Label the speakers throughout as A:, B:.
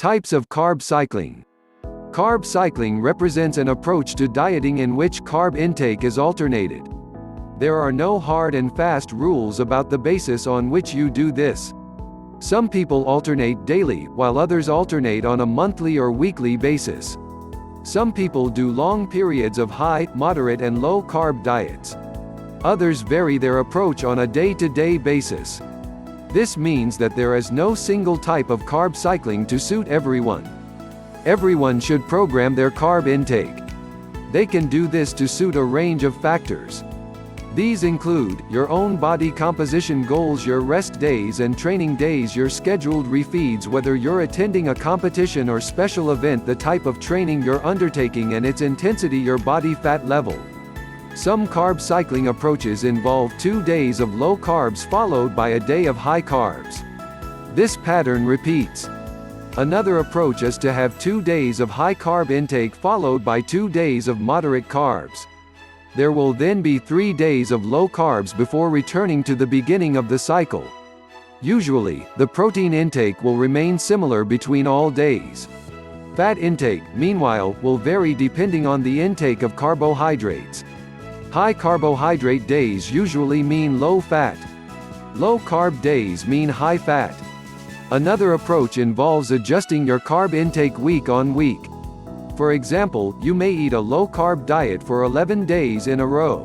A: Types of carb cycling. Carb cycling represents an approach to dieting in which carb intake is alternated. There are no hard and fast rules about the basis on which you do this. Some people alternate daily, while others alternate on a monthly or weekly basis. Some people do long periods of high, moderate and low carb diets. Others vary their approach on a day-to-day basis. This means that there is no single type of carb cycling to suit everyone. Everyone should program their carb intake. They can do this to suit a range of factors. These include your own body composition goals, your rest days and training days, your scheduled refeeds, whether you're attending a competition or special event, the type of training you're undertaking and its intensity, your body fat level. Some carb cycling approaches involve 2 days of low carbs followed by a day of high carbs. This pattern repeats. Another approach is to have 2 days of high carb intake followed by 2 days of moderate carbs. There will then be 3 days of low carbs before returning to the beginning of the cycle. Usually, the protein intake will remain similar between all days. Fat intake, meanwhile, will vary depending on the intake of carbohydrates. High carbohydrate days usually mean low fat. Low carb days mean high fat. Another approach involves adjusting your carb intake week on week. For example, you may eat a low-carb diet for 11 days in a row.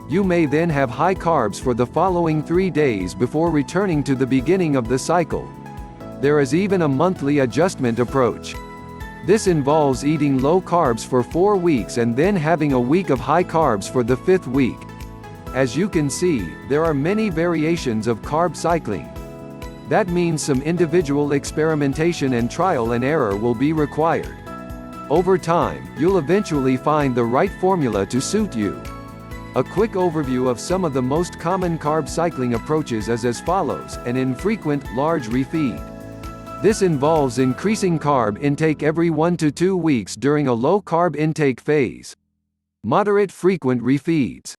A: You may then have high carbs for the following 3 days before returning to the beginning of the cycle. There is even a monthly adjustment approach. This involves eating low carbs for 4 weeks and then having a week of high carbs for the 5th week. As you can see, there are many variations of carb cycling. That means some individual experimentation and trial and error will be required. Over time, you'll eventually find the right formula to suit you. A quick overview of some of the most common carb cycling approaches is as follows: an infrequent, large refeed. This involves increasing carb intake every 1 to 2 weeks during a low-carb intake phase. Moderate frequent refeeds.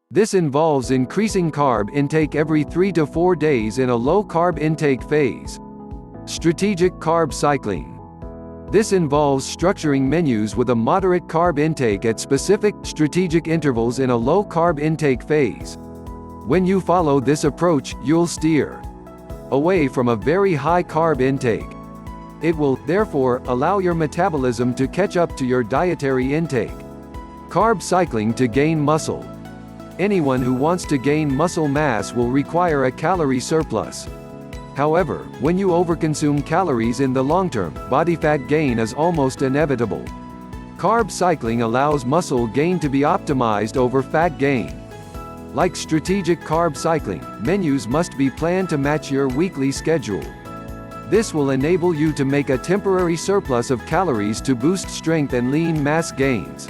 A: This involves increasing carb intake every 3 to 4 days in a low-carb intake phase. Strategic carb cycling. This involves structuring menus with a moderate carb intake at specific, strategic intervals in a low-carb intake phase. When you follow this approach, you'll steer away from a very high carb intake. It will, therefore, allow your metabolism to catch up to your dietary intake. Carb cycling to gain muscle. Anyone who wants to gain muscle mass will require a calorie surplus. However, when you overconsume calories in the long term, body fat gain is almost inevitable. Carb cycling allows muscle gain to be optimized over fat gain. Like strategic carb cycling, menus must be planned to match your weekly schedule. This will enable you to make a temporary surplus of calories to boost strength and lean mass gains.